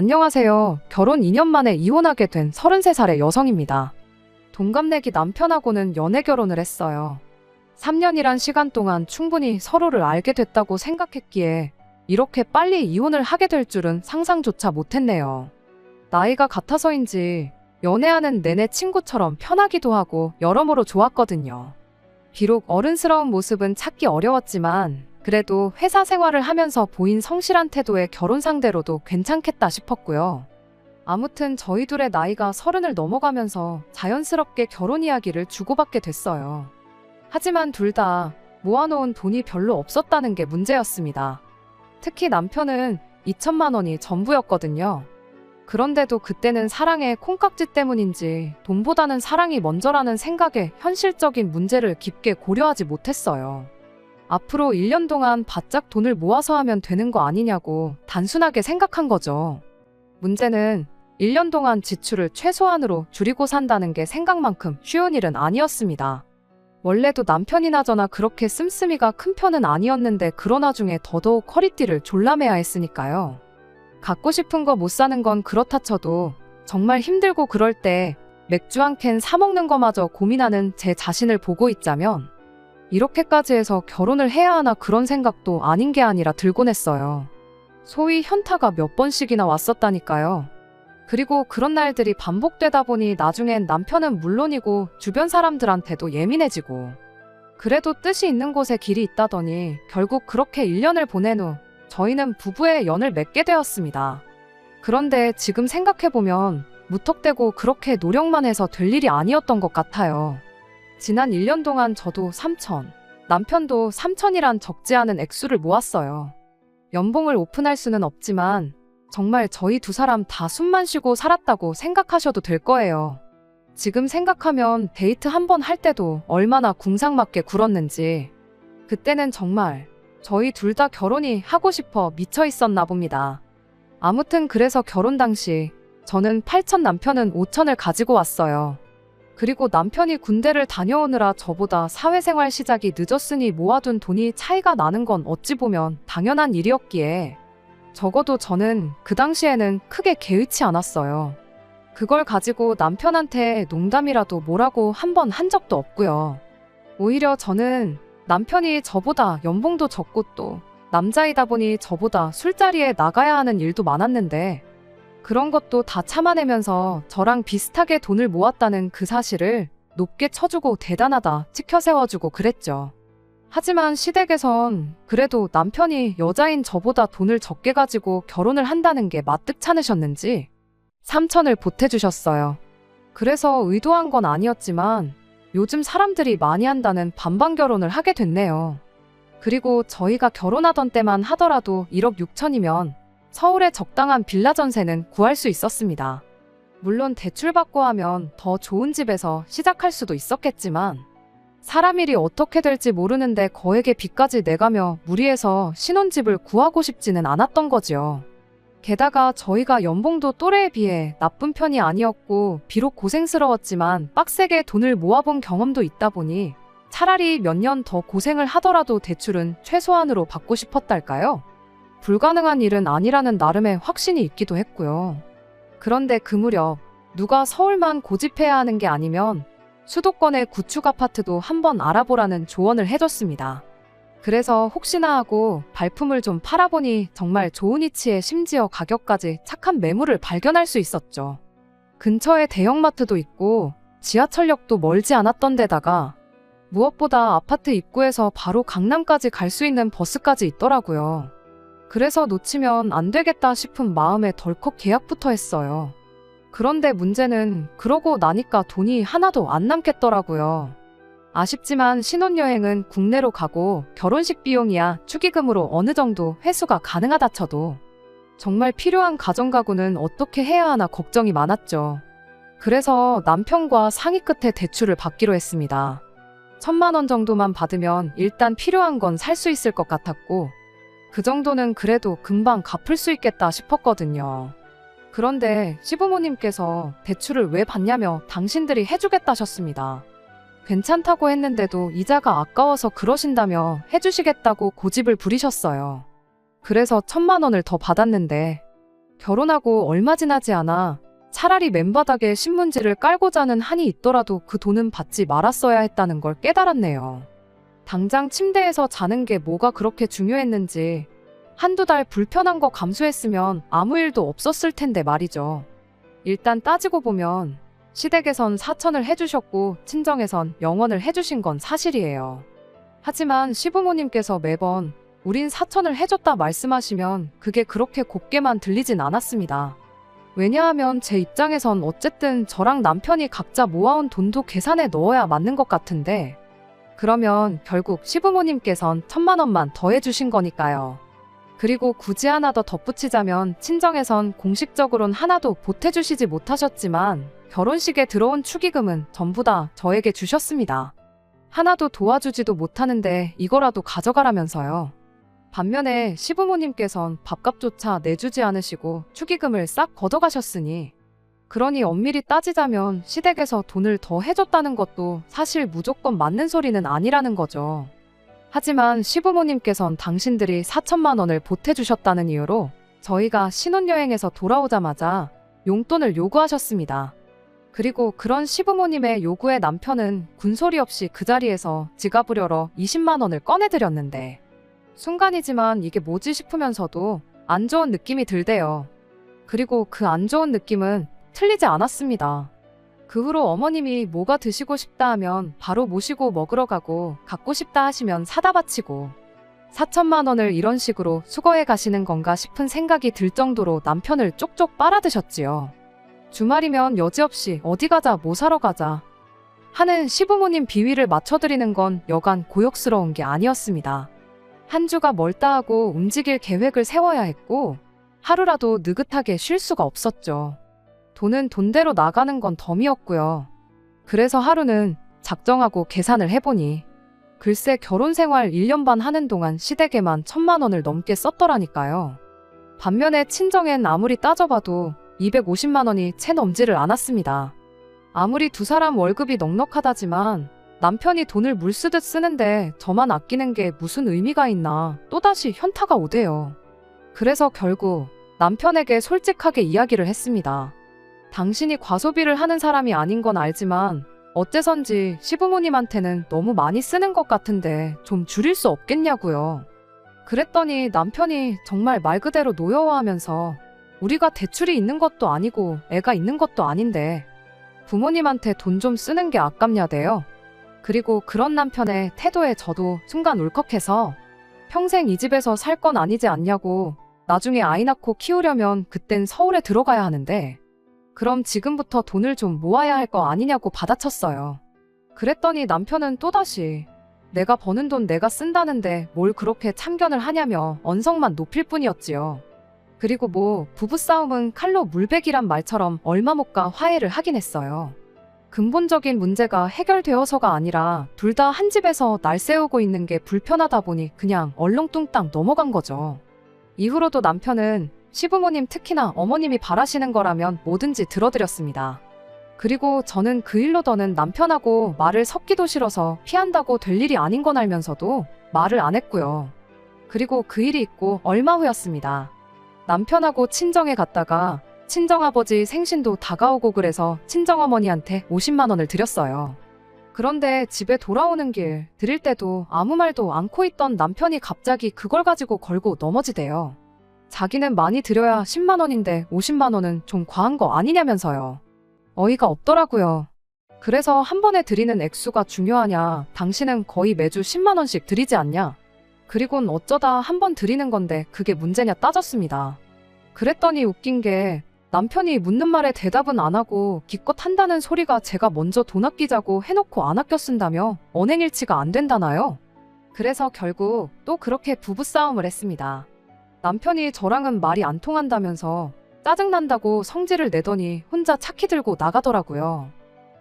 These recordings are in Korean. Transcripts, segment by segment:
안녕하세요. 결혼 2년 만에 이혼하게 된 33살의 여성입니다. 동갑내기 남편하고는 연애 결혼을 했어요. 3년이란 시간 동안 충분히 서로를 알게 됐다고 생각했기에 이렇게 빨리 이혼을 하게 될 줄은 상상조차 못했네요. 나이가 같아서인지 연애하는 내내 친구처럼 편하기도 하고 여러모로 좋았거든요. 비록 어른스러운 모습은 찾기 어려웠지만 그래도 회사 생활을 하면서 보인 성실한 태도의 결혼 상대로도 괜찮겠다 싶었고요. 아무튼 저희 둘의 나이가 30을 넘어가면서 자연스럽게 결혼 이야기를 주고받게 됐어요. 하지만 둘 다 모아놓은 돈이 별로 없었다는 게 문제였습니다. 특히 남편은 2천만 원이 전부였거든요. 그런데도 그때는 사랑의 콩깍지 때문인지 돈보다는 사랑이 먼저라는 생각에 현실적인 문제를 깊게 고려하지 못했어요. 앞으로 1년 동안 바짝 돈을 모아서 하면 되는 거 아니냐고 단순하게 생각한 거죠. 문제는 1년 동안 지출을 최소한으로 줄이고 산다는 게 생각만큼 쉬운 일은 아니었습니다. 원래도 남편이나 저나 그렇게 씀씀이가 큰 편은 아니었는데 그러나 중에 더더욱 허리띠를 졸라매야 했으니까요. 갖고 싶은 거 못 사는 건 그렇다 쳐도 정말 힘들고 그럴 때 맥주 한 캔 사 먹는 거마저 고민하는 제 자신을 보고 있자면 이렇게까지 해서 결혼을 해야 하나 그런 생각도 아닌 게 아니라 들곤 했어요. 소위 현타가 몇 번씩이나 왔었다니까요. 그리고 그런 날들이 반복되다 보니 나중엔 남편은 물론이고 주변 사람들한테도 예민해지고 그래도 뜻이 있는 곳에 길이 있다더니 결국 그렇게 1년을 보낸 후 저희는 부부의 연을 맺게 되었습니다. 그런데 지금 생각해보면 무턱대고 그렇게 노력만 해서 될 일이 아니었던 것 같아요. 지난 1년 동안 저도 3천, 남편도 3천이란 적지 않은 액수를 모았어요. 연봉을 오픈할 수는 없지만 정말 저희 두 사람 다 숨만 쉬고 살았다고 생각하셔도 될 거예요. 지금 생각하면 데이트 한 번 할 때도 얼마나 궁상맞게 굴었는지 그때는 정말 저희 둘 다 결혼이 하고 싶어 미쳐 있었나 봅니다. 아무튼 그래서 결혼 당시 저는 8천 남편은 5천을 가지고 왔어요. 그리고 남편이 군대를 다녀오느라 저보다 사회생활 시작이 늦었으니 모아둔 돈이 차이가 나는 건 어찌 보면 당연한 일이었기에 적어도 저는 그 당시에는 크게 개의치 않았어요. 그걸 가지고 남편한테 농담이라도 뭐라고 한 번 한 적도 없고요. 오히려 저는 남편이 저보다 연봉도 적고 또 남자이다 보니 저보다 술자리에 나가야 하는 일도 많았는데 그런 것도 다 참아내면서 저랑 비슷하게 돈을 모았다는 그 사실을 높게 쳐주고 대단하다 치켜세워주고 그랬죠. 하지만 시댁에선 그래도 남편이 여자인 저보다 돈을 적게 가지고 결혼을 한다는 게 마뜩찮으셨는지 3천을 보태주셨어요. 그래서 의도한 건 아니었지만 요즘 사람들이 많이 한다는 반반 결혼을 하게 됐네요. 그리고 저희가 결혼하던 때만 하더라도 1억 6천이면 서울의 적당한 빌라 전세는 구할 수 있었습니다. 물론 대출받고 하면 더 좋은 집에서 시작할 수도 있었겠지만 사람 일이 어떻게 될지 모르는데 거액의 빚까지 내가며 무리해서 신혼집을 구하고 싶지는 않았던 거지요. 게다가 저희가 연봉도 또래에 비해 나쁜 편이 아니었고 비록 고생스러웠지만 빡세게 돈을 모아본 경험도 있다 보니 차라리 몇 년 더 고생을 하더라도 대출은 최소한으로 받고 싶었달까요? 불가능한 일은 아니라는 나름의 확신이 있기도 했고요. 그런데 그 무렵 누가 서울만 고집해야 하는 게 아니면 수도권의 구축 아파트도 한번 알아보라는 조언을 해줬습니다. 그래서 혹시나 하고 발품을 좀 팔아보니 정말 좋은 위치에 심지어 가격까지 착한 매물을 발견할 수 있었죠. 근처에 대형마트도 있고 지하철역도 멀지 않았던 데다가 무엇보다 아파트 입구에서 바로 강남까지 갈 수 있는 버스까지 있더라고요. 그래서 놓치면 안 되겠다 싶은 마음에 덜컥 계약부터 했어요. 그런데 문제는 그러고 나니까 돈이 하나도 안 남겠더라고요. 아쉽지만 신혼여행은 국내로 가고 결혼식 비용이야 축의금으로 어느 정도 회수가 가능하다 쳐도 정말 필요한 가전가구는 어떻게 해야 하나 걱정이 많았죠. 그래서 남편과 상의 끝에 대출을 받기로 했습니다. 1,000만 원 정도만 받으면 일단 필요한 건 살 수 있을 것 같았고 그 정도는 그래도 금방 갚을 수 있겠다 싶었거든요. 그런데 시부모님께서 대출을 왜 받냐며 당신들이 해주겠다셨습니다. 괜찮다고 했는데도 이자가 아까워서 그러신다며 해주시겠다고 고집을 부리셨어요. 그래서 1,000만 원을 더 받았는데 결혼하고 얼마 지나지 않아 차라리 맨바닥에 신문지를 깔고 자는 한이 있더라도 그 돈은 받지 말았어야 했다는 걸 깨달았네요. 당장 침대에서 자는 게 뭐가 그렇게 중요했는지 한두 달 불편한 거 감수했으면 아무 일도 없었을 텐데 말이죠. 일단 따지고 보면 시댁에선 사천을 해주셨고 친정에선 영원을 해주신 건 사실이에요. 하지만 시부모님께서 매번 우린 사천을 해줬다 말씀하시면 그게 그렇게 곱게만 들리진 않았습니다. 왜냐하면 제 입장에선 어쨌든 저랑 남편이 각자 모아온 돈도 계산에 넣어야 맞는 것 같은데 그러면 결국 시부모님께선 1,000만 원만 더해주신 거니까요. 그리고 굳이 하나 더 덧붙이자면 친정에선 공식적으론 하나도 보태주시지 못하셨지만 결혼식에 들어온 축의금은 전부 다 저에게 주셨습니다. 하나도 도와주지도 못하는데 이거라도 가져가라면서요. 반면에 시부모님께선 밥값조차 내주지 않으시고 축의금을 싹 걷어가셨으니 그러니 엄밀히 따지자면 시댁에서 돈을 더 해줬다는 것도 사실 무조건 맞는 소리는 아니라는 거죠. 하지만 시부모님께선 당신들이 4천만 원을 보태주셨다는 이유로 저희가 신혼여행에서 돌아오자마자 용돈을 요구하셨습니다. 그리고 그런 시부모님의 요구에 남편은 군소리 없이 그 자리에서 지갑을 열어 20만 원을 꺼내드렸는데 순간이지만 이게 뭐지 싶으면서도 안 좋은 느낌이 들대요. 그리고 그 안 좋은 느낌은 틀리지 않았습니다. 그 후로 어머님이 뭐가 드시고 싶다 하면 바로 모시고 먹으러 가고 갖고 싶다 하시면 사다 바치고 4천만 원을 이런 식으로 수거해 가시는 건가 싶은 생각이 들 정도로 남편을 쪽쪽 빨아드셨지요. 주말이면 여지없이 어디 가자 뭐 사러 가자 하는 시부모님 비위를 맞춰드리는 건 여간 고역스러운 게 아니었습니다. 한 주가 멀다 하고 움직일 계획을 세워야 했고 하루라도 느긋하게 쉴 수가 없었죠. 돈은 돈대로 나가는 건 덤이었고요. 그래서 하루는 작정하고 계산을 해보니 글쎄 결혼 생활 1년 반 하는 동안 시댁에만 1,000만 원을 넘게 썼더라니까요. 반면에 친정엔 아무리 따져봐도 250만 원이 채 넘지를 않았습니다. 아무리 두 사람 월급이 넉넉하다지만 남편이 돈을 물 쓰듯 쓰는데 저만 아끼는 게 무슨 의미가 있나 또다시 현타가 오대요. 그래서 결국 남편에게 솔직하게 이야기를 했습니다. 당신이 과소비를 하는 사람이 아닌 건 알지만 어째선지 시부모님한테는 너무 많이 쓰는 것 같은데 좀 줄일 수 없겠냐고요. 그랬더니 남편이 정말 말 그대로 노여워하면서 우리가 대출이 있는 것도 아니고 애가 있는 것도 아닌데 부모님한테 돈 좀 쓰는 게 아깝냐대요. 그리고 그런 남편의 태도에 저도 순간 울컥해서 평생 이 집에서 살 건 아니지 않냐고 나중에 아이 낳고 키우려면 그땐 서울에 들어가야 하는데 그럼 지금부터 돈을 좀 모아야 할 거 아니냐고 받아쳤어요. 그랬더니 남편은 또다시 내가 버는 돈 내가 쓴다는데 뭘 그렇게 참견을 하냐며 언성만 높일 뿐이었지요. 그리고 뭐 부부싸움은 칼로 물베기란 말처럼 얼마 못 가 화해를 하긴 했어요. 근본적인 문제가 해결되어서가 아니라 둘 다 한 집에서 날 세우고 있는 게 불편하다 보니 그냥 얼렁뚱땅 넘어간 거죠. 이후로도 남편은 시부모님 특히나 어머님이 바라시는 거라면 뭐든지 들어드렸습니다. 그리고 저는 그 일로 더는 남편하고 말을 섞기도 싫어서 피한다고 될 일이 아닌 건 알면서도 말을 안 했고요. 그리고 그 일이 있고 얼마 후였습니다. 남편하고 친정에 갔다가 친정아버지 생신도 다가오고 그래서 친정어머니한테 50만 원을 드렸어요. 그런데 집에 돌아오는 길 드릴 때도 아무 말도 않고 있던 남편이 갑자기 그걸 가지고 걸고 넘어지대요. 자기는 많이 드려야 10만 원인데 50만 원은 좀 과한 거 아니냐면서요. 어이가 없더라고요. 그래서 한 번에 드리는 액수가 중요하냐, 당신은 거의 매주 10만 원씩 드리지 않냐, 그리곤 어쩌다 한 번 드리는 건데 그게 문제냐 따졌습니다. 그랬더니 웃긴 게 남편이 묻는 말에 대답은 안 하고 기껏 한다는 소리가 제가 먼저 돈 아끼자고 해놓고 안 아껴 쓴다며 언행일치가 안 된다나요? 그래서 결국 또 그렇게 부부싸움을 했습니다. 남편이 저랑은 말이 안 통한다면서 짜증난다고 성질을 내더니 혼자 차키 들고 나가더라고요.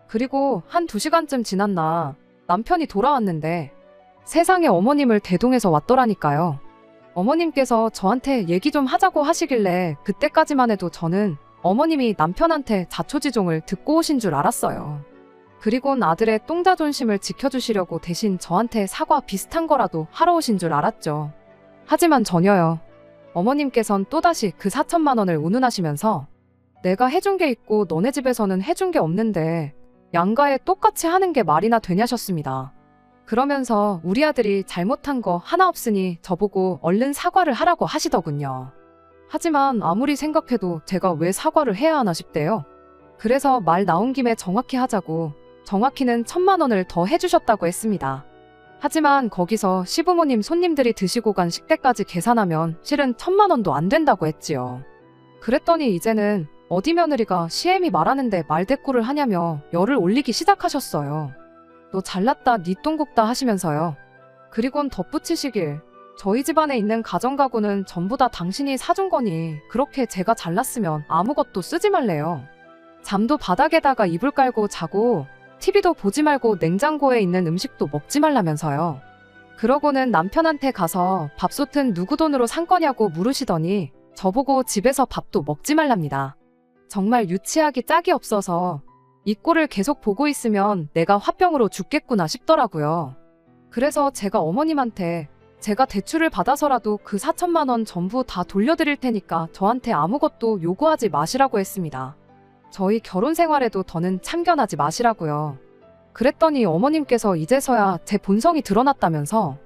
그리고 한 2시간쯤 지났나 남편이 돌아왔는데 세상에 어머님을 대동해서 왔더라니까요. 어머님께서 저한테 얘기 좀 하자고 하시길래 그때까지만 해도 저는 어머님이 남편한테 자초지종을 듣고 오신 줄 알았어요. 그리곤 아들의 똥자존심을 지켜주시려고 대신 저한테 사과 비슷한 거라도 하러 오신 줄 알았죠. 하지만 전혀요. 어머님께선 또다시 그 4천만 원을 운운하시면서 내가 해준 게 있고 너네 집에서는 해준 게 없는데 양가에 똑같이 하는 게 말이나 되냐셨습니다. 그러면서 우리 아들이 잘못한 거 하나 없으니 저보고 얼른 사과를 하라고 하시더군요. 하지만 아무리 생각해도 제가 왜 사과를 해야 하나 싶대요. 그래서 말 나온 김에 정확히 하자고 정확히는 1,000만 원을 더 해주셨다고 했습니다. 하지만 거기서 시부모님 손님들이 드시고 간 식대까지 계산하면 실은 1,000만 원도 안 된다고 했지요. 그랬더니 이제는 어디 며느리가 시애미 말하는데 말대꾸를 하냐며 열을 올리기 시작하셨어요. 너 잘났다 니 똥국다 하시면서요. 그리곤 덧붙이시길 저희 집안에 있는 가정가구는 전부 다 당신이 사준 거니 그렇게 제가 잘났으면 아무것도 쓰지 말래요. 잠도 바닥에다가 이불 깔고 자고 TV도 보지 말고 냉장고에 있는 음식도 먹지 말라면서요. 그러고는 남편한테 가서 밥솥은 누구 돈으로 산 거냐고 물으시더니 저보고 집에서 밥도 먹지 말랍니다. 정말 유치하기 짝이 없어서 이 꼴을 계속 보고 있으면 내가 화병으로 죽겠구나 싶더라고요. 그래서 제가 어머님한테 제가 대출을 받아서라도 그 4천만 원 전부 다 돌려드릴 테니까 저한테 아무것도 요구하지 마시라고 했습니다. 저희 결혼 생활에도 더는 참견하지 마시라고요. 그랬더니 어머님께서 이제서야 제 본성이 드러났다면서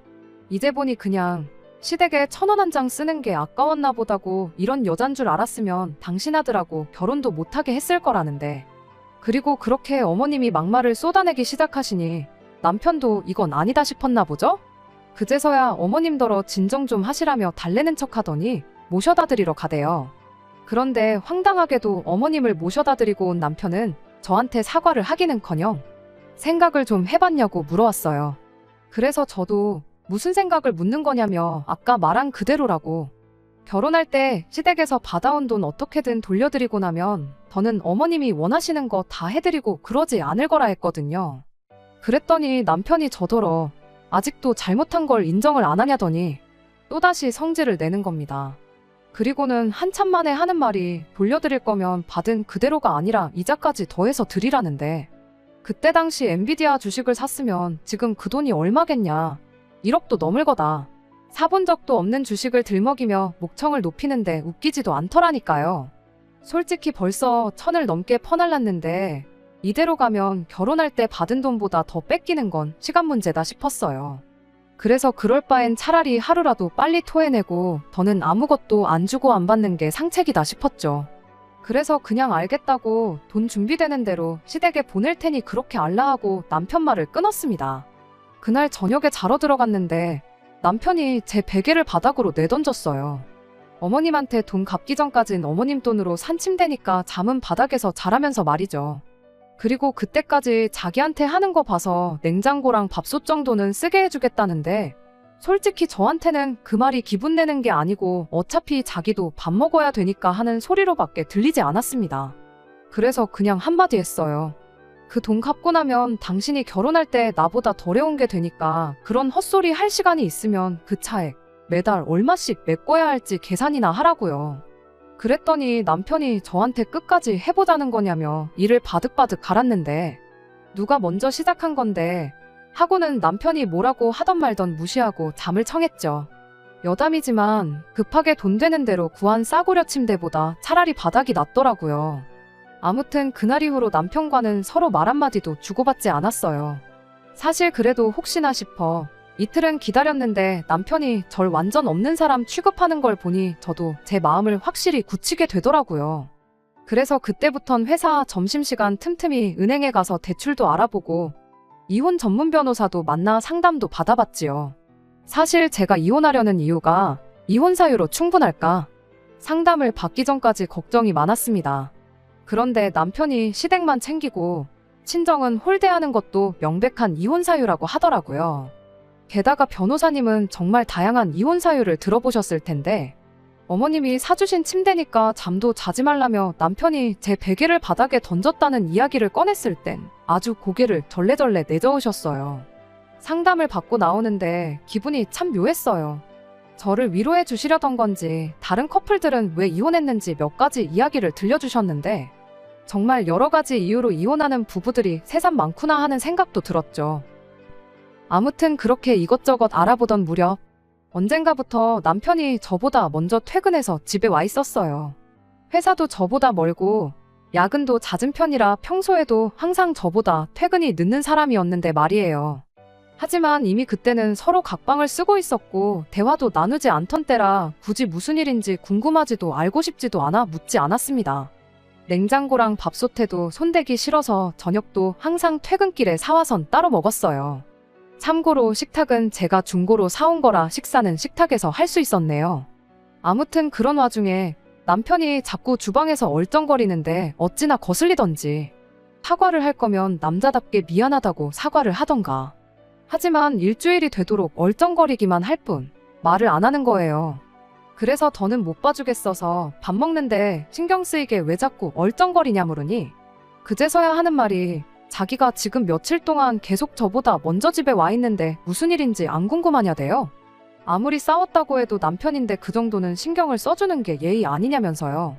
이제 보니 그냥 시댁에 1,000원 한 장 쓰는 게 아까웠나 보다고 이런 여잔 줄 알았으면 당신 아들하고 결혼도 못하게 했을 거라는데 그리고 그렇게 어머님이 막말을 쏟아내기 시작하시니 남편도 이건 아니다 싶었나 보죠? 그제서야 어머님더러 진정 좀 하시라며 달래는 척 하더니 모셔다 드리러 가대요. 그런데 황당하게도 어머님을 모셔다 드리고 온 남편은 저한테 사과를 하기는커녕 생각을 좀 해봤냐고 물어왔어요. 그래서 저도 무슨 생각을 묻는 거냐며 아까 말한 그대로라고 결혼할 때 시댁에서 받아온 돈 어떻게든 돌려드리고 나면 더는 어머님이 원하시는 거 다 해드리고 그러지 않을 거라 했거든요. 그랬더니 남편이 저더러 아직도 잘못한 걸 인정을 안 하냐더니 또다시 성질을 내는 겁니다. 그리고는 한참 만에 하는 말이 돌려드릴 거면 받은 그대로가 아니라 이자까지 더해서 드리라는데 그때 당시 엔비디아 주식을 샀으면 지금 그 돈이 얼마겠냐. 1억도 넘을 거다. 사본 적도 없는 주식을 들먹이며 목청을 높이는데 웃기지도 않더라니까요. 솔직히 벌써 1,000을 넘게 퍼날랐는데 이대로 가면 결혼할 때 받은 돈보다 더 뺏기는 건 시간 문제다 싶었어요. 그래서 그럴 바엔 차라리 하루라도 빨리 토해내고 더는 아무것도 안 주고 안 받는 게 상책이다 싶었죠. 그래서 그냥 알겠다고 돈 준비되는 대로 시댁에 보낼 테니 그렇게 알라하고 남편 말을 끊었습니다. 그날 저녁에 자러 들어갔는데 남편이 제 베개를 바닥으로 내던졌어요. 어머님한테 돈 갚기 전까진 어머님 돈으로 산 침대니까 잠은 바닥에서 자라면서 말이죠. 그리고 그때까지 자기한테 하는 거 봐서 냉장고랑 밥솥 정도는 쓰게 해주겠다는데 솔직히 저한테는 그 말이 기분 내는 게 아니고 어차피 자기도 밥 먹어야 되니까 하는 소리로밖에 들리지 않았습니다. 그래서 그냥 한마디 했어요. 그 돈 갚고 나면 당신이 결혼할 때 나보다 덜 해온 게 되니까 그런 헛소리 할 시간이 있으면 그 차액 매달 얼마씩 메꿔야 할지 계산이나 하라고요. 그랬더니 남편이 저한테 끝까지 해보자는 거냐며 이를 바득바득 갈았는데 누가 먼저 시작한 건데 하고는 남편이 뭐라고 하던 말던 무시하고 잠을 청했죠. 여담이지만 급하게 돈 되는 대로 구한 싸구려 침대보다 차라리 바닥이 낫더라고요. 아무튼 그날 이후로 남편과는 서로 말 한마디도 주고받지 않았어요. 사실 그래도 혹시나 싶어 이틀은 기다렸는데 남편이 절 완전 없는 사람 취급하는 걸 보니 저도 제 마음을 확실히 굳히게 되더라고요. 그래서 그때부턴 회사 점심시간 틈틈이 은행에 가서 대출도 알아보고 이혼 전문 변호사도 만나 상담도 받아봤지요. 사실 제가 이혼하려는 이유가 이혼 사유로 충분할까? 상담을 받기 전까지 걱정이 많았습니다. 그런데 남편이 시댁만 챙기고 친정은 홀대하는 것도 명백한 이혼 사유라고 하더라고요. 게다가 변호사님은 정말 다양한 이혼 사유를 들어보셨을 텐데 어머님이 사주신 침대니까 잠도 자지 말라며 남편이 제 베개를 바닥에 던졌다는 이야기를 꺼냈을 땐 아주 고개를 절레절레 내저으셨어요. 상담을 받고 나오는데 기분이 참 묘했어요. 저를 위로해 주시려던 건지 다른 커플들은 왜 이혼했는지 몇 가지 이야기를 들려주셨는데 정말 여러 가지 이유로 이혼하는 부부들이 새삼 많구나 하는 생각도 들었죠. 아무튼 그렇게 이것저것 알아보던 무렵 언젠가부터 남편이 저보다 먼저 퇴근해서 집에 와 있었어요. 회사도 저보다 멀고 야근도 잦은 편이라 평소에도 항상 저보다 퇴근이 늦는 사람이었는데 말이에요. 하지만 이미 그때는 서로 각방을 쓰고 있었고 대화도 나누지 않던 때라 굳이 무슨 일인지 궁금하지도 알고 싶지도 않아 묻지 않았습니다. 냉장고랑 밥솥에도 손대기 싫어서 저녁도 항상 퇴근길에 사와선 따로 먹었어요. 참고로 식탁은 제가 중고로 사온 거라 식사는 식탁에서 할 수 있었네요. 아무튼 그런 와중에 남편이 자꾸 주방에서 얼쩡거리는데 어찌나 거슬리던지 사과를 할 거면 남자답게 미안하다고 사과를 하던가. 하지만 일주일이 되도록 얼쩡거리기만 할 뿐 말을 안 하는 거예요. 그래서 더는 못 봐주겠어서 밥 먹는데 신경 쓰이게 왜 자꾸 얼쩡거리냐 물으니 그제서야 하는 말이 자기가 지금 며칠 동안 계속 저보다 먼저 집에 와 있는데 무슨 일인지 안 궁금하냐대요. 아무리 싸웠다고 해도 남편인데 그 정도는 신경을 써주는 게 예의 아니냐면서요.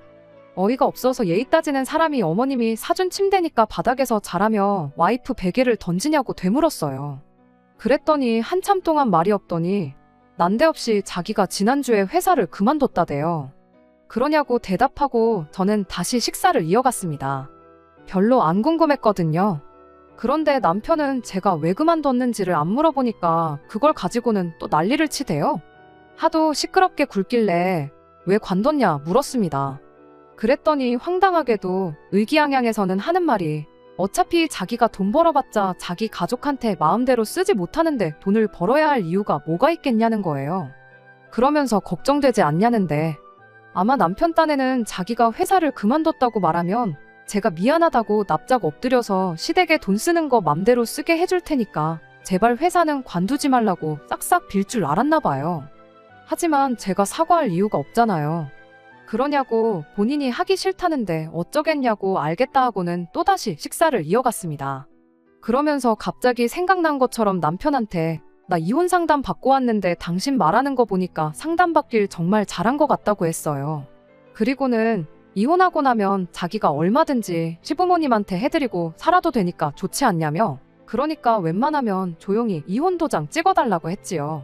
어이가 없어서 예의 따지는 사람이 어머님이 사준 침대니까 바닥에서 자라며 와이프 베개를 던지냐고 되물었어요. 그랬더니 한참 동안 말이 없더니 난데없이 자기가 지난주에 회사를 그만뒀다대요. 그러냐고 대답하고 저는 다시 식사를 이어갔습니다. 별로 안 궁금했거든요. 그런데 남편은 제가 왜 그만뒀는지를 안 물어보니까 그걸 가지고는 또 난리를 치대요. 하도 시끄럽게 굴길래 왜 관뒀냐 물었습니다. 그랬더니 황당하게도 의기양양에서는 하는 말이 어차피 자기가 돈 벌어봤자 자기 가족한테 마음대로 쓰지 못하는데 돈을 벌어야 할 이유가 뭐가 있겠냐는 거예요. 그러면서 걱정되지 않냐는데 아마 남편 딴에는 자기가 회사를 그만뒀다고 말하면 제가 미안하다고 납작 엎드려서 시댁에 돈 쓰는 거 맘대로 쓰게 해줄 테니까 제발 회사는 관두지 말라고 싹싹 빌 줄 알았나 봐요. 하지만 제가 사과할 이유가 없잖아요. 그러냐고 본인이 하기 싫다는데 어쩌겠냐고 알겠다 하고는 또다시 식사를 이어갔습니다. 그러면서 갑자기 생각난 것처럼 남편한테 나 이혼 상담 받고 왔는데 당신 말하는 거 보니까 상담받길 정말 잘한 것 같다고 했어요. 그리고는 이혼하고 나면 자기가 얼마든지 시부모님한테 해드리고 살아도 되니까 좋지 않냐며 그러니까 웬만하면 조용히 이혼 도장 찍어달라고 했지요.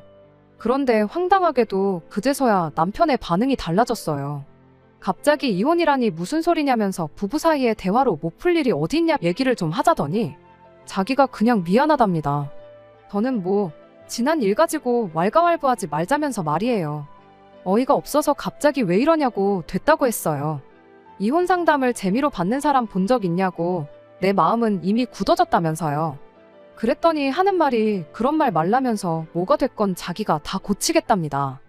그런데 황당하게도 그제서야 남편의 반응이 달라졌어요. 갑자기 이혼이라니 무슨 소리냐면서 부부 사이에 대화로 못 풀 일이 어디 있냐 얘기를 좀 하자더니 자기가 그냥 미안하답니다. 저는 뭐 지난 일 가지고 왈가왈부하지 말자면서 말이에요. 어이가 없어서 갑자기 왜 이러냐고 됐다고 했어요. 이혼 상담을 재미로 받는 사람 본 적 있냐고 내 마음은 이미 굳어졌다면서요. 그랬더니 하는 말이 그런 말 말라면서 뭐가 됐건 자기가 다 고치겠답니다.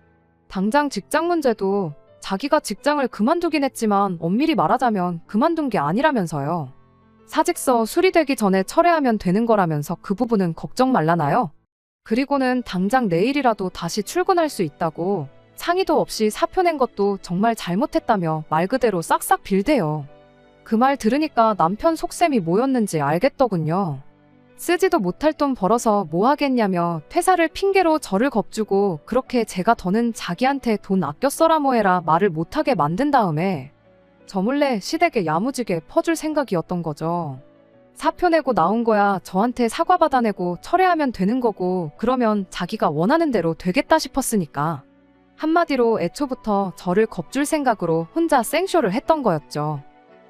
당장 직장 문제도 자기가 직장을 그만두긴 했지만 엄밀히 말하자면 그만둔 게 아니라면서요. 사직서 수리되기 전에 철회하면 되는 거라면서 그 부분은 걱정 말라나요? 그리고는 당장 내일이라도 다시 출근할 수 있다고 상의도 없이 사표 낸 것도 정말 잘못했다며 말 그대로 싹싹 빌대요. 그 말 들으니까 남편 속셈이 뭐였는지 알겠더군요. 쓰지도 못할 돈 벌어서 뭐 하겠냐며 퇴사를 핑계로 저를 겁주고 그렇게 제가 더는 자기한테 돈 아껴 써라 뭐해라 말을 못하게 만든 다음에 저 몰래 시댁에 야무지게 퍼줄 생각이었던 거죠. 사표 내고 나온 거야 저한테 사과 받아내고 철회하면 되는 거고 그러면 자기가 원하는 대로 되겠다 싶었으니까. 한마디로 애초부터 저를 겁줄 생각으로 혼자 생쇼를 했던 거였죠.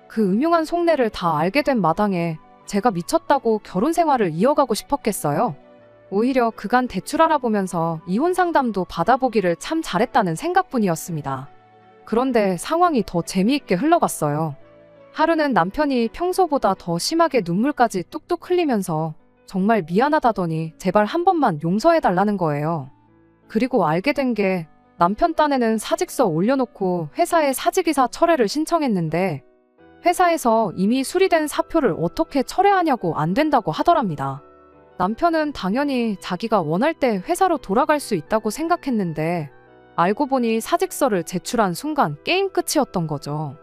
그 음흉한 속내를 다 알게 된 마당에 제가 미쳤다고 결혼 생활을 이어가고 싶었겠어요. 오히려 그간 대출 알아보면서 이혼 상담도 받아보기를 참 잘했다는 생각뿐이었습니다. 그런데 상황이 더 재미있게 흘러갔어요. 하루는 남편이 평소보다 더 심하게 눈물까지 뚝뚝 흘리면서 정말 미안하다더니 제발 한 번만 용서해달라는 거예요. 그리고 알게 된 게 남편 딴에는 사직서 올려놓고 회사에 사직이사 철회를 신청했는데 회사에서 이미 수리된 사표를 어떻게 철회하냐고 안 된다고 하더랍니다. 남편은 당연히 자기가 원할 때 회사로 돌아갈 수 있다고 생각했는데 알고 보니 사직서를 제출한 순간 게임 끝이었던 거죠.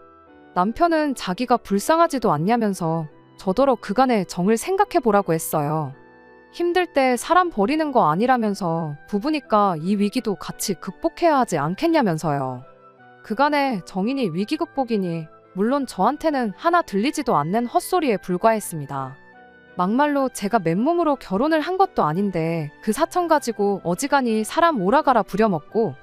남편은 자기가 불쌍하지도 않냐면서 저더러 그간의 정을 생각해보라고 했어요. 힘들 때 사람 버리는 거 아니라면서 부부니까 이 위기도 같이 극복해야 하지 않겠냐면서요. 그간의 정인이 위기 극복이니 물론 저한테는 하나 들리지도 않는 헛소리에 불과했습니다. 막말로 제가 맨몸으로 결혼을 한 것도 아닌데 그 사천 가지고 어지간히 사람 오라가라 부려먹고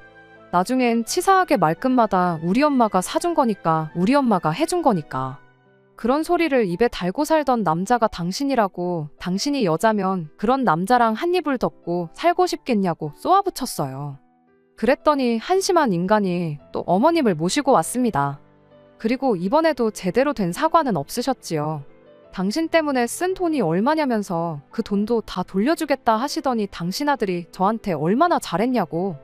나중엔 치사하게 말끝마다 우리 엄마가 사준 거니까 우리 엄마가 해준 거니까 그런 소리를 입에 달고 살던 남자가 당신이라고 당신이 여자면 그런 남자랑 한 입을 덮고 살고 싶겠냐고 쏘아붙였어요. 그랬더니 한심한 인간이 또 어머님을 모시고 왔습니다. 그리고 이번에도 제대로 된 사과는 없으셨지요. 당신 때문에 쓴 돈이 얼마냐면서 그 돈도 다 돌려주겠다 하시더니 당신 아들이 저한테 얼마나 잘했냐고.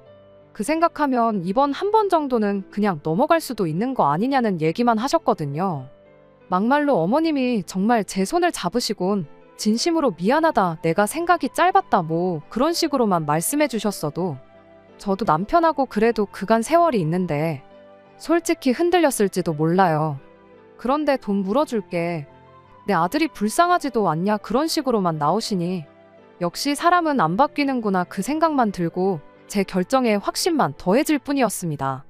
그 생각하면 이번 한 번 정도는 그냥 넘어갈 수도 있는 거 아니냐는 얘기만 하셨거든요. 막말로 어머님이 정말 제 손을 잡으시곤 진심으로 미안하다, 내가 생각이 짧았다 뭐 그런 식으로만 말씀해 주셨어도 저도 남편하고 그래도 그간 세월이 있는데 솔직히 흔들렸을지도 몰라요. 그런데 돈 물어줄게. 내 아들이 불쌍하지도 않냐 그런 식으로만 나오시니 역시 사람은 안 바뀌는구나 그 생각만 들고 제 결정에 확신만 더해질 뿐이었습니다.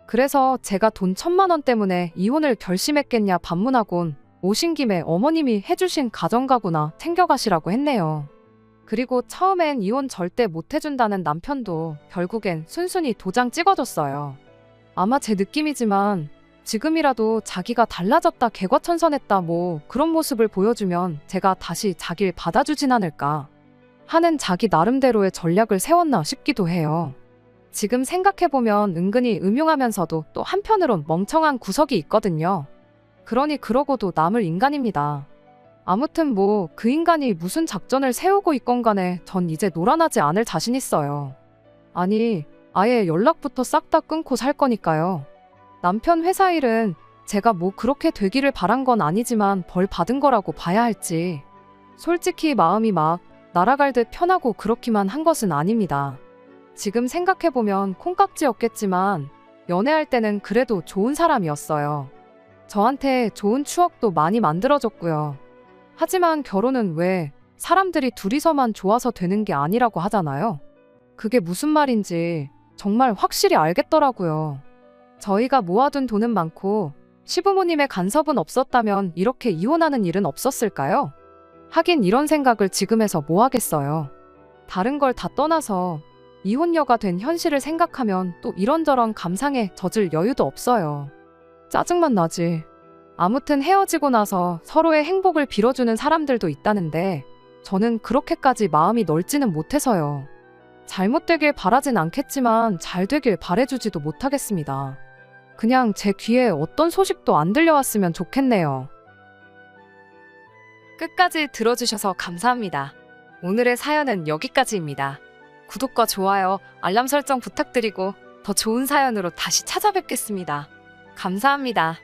그래서 제가 돈 1,000만 원 때문에 이혼을 결심했겠냐 반문하곤 오신 김에 어머님이 해주신 가정가구나 챙겨가시라고 했네요. 그리고 처음엔 이혼 절대 못 해준다는 남편도 결국엔 순순히 도장 찍어줬어요. 아마 제 느낌이지만 지금이라도 자기가 달라졌다 개과천선했다 뭐 그런 모습을 보여주면 제가 다시 자길 받아주진 않을까 하는 자기 나름대로의 전략을 세웠나 싶기도 해요. 지금 생각해보면 은근히 음흉하면서도 또 한편으론 멍청한 구석이 있거든요. 그러니 그러고도 남을 인간입니다. 아무튼 뭐 그 인간이 무슨 작전을 세우고 있건 간에 전 이제 놀아나지 않을 자신 있어요. 아니 아예 연락부터 싹 다 끊고 살 거니까요. 남편 회사 일은 제가 뭐 그렇게 되기를 바란 건 아니지만 벌 받은 거라고 봐야 할지 솔직히 마음이 막 날아갈 듯 편하고 그렇기만 한 것은 아닙니다. 지금 생각해보면 콩깍지였겠지만 연애할 때는 그래도 좋은 사람이었어요. 저한테 좋은 추억도 많이 만들어줬고요. 하지만 결혼은 왜 사람들이 둘이서만 좋아서 되는 게 아니라고 하잖아요. 그게 무슨 말인지 정말 확실히 알겠더라고요. 저희가 모아둔 돈은 많고 시부모님의 간섭은 없었다면 이렇게 이혼하는 일은 없었을까요? 하긴 이런 생각을 지금 해서 뭐 하겠어요. 다른 걸 다 떠나서 이혼녀가 된 현실을 생각하면 또 이런저런 감상에 젖을 여유도 없어요. 짜증만 나지. 아무튼 헤어지고 나서 서로의 행복을 빌어주는 사람들도 있다는데 저는 그렇게까지 마음이 넓지는 못해서요. 잘못되길 바라진 않겠지만 잘 되길 바래주지도 못하겠습니다. 그냥 제 귀에 어떤 소식도 안 들려왔으면 좋겠네요. 끝까지 들어주셔서 감사합니다. 오늘의 사연은 여기까지입니다. 구독과 좋아요, 알람 설정 부탁드리고 더 좋은 사연으로 다시 찾아뵙겠습니다. 감사합니다.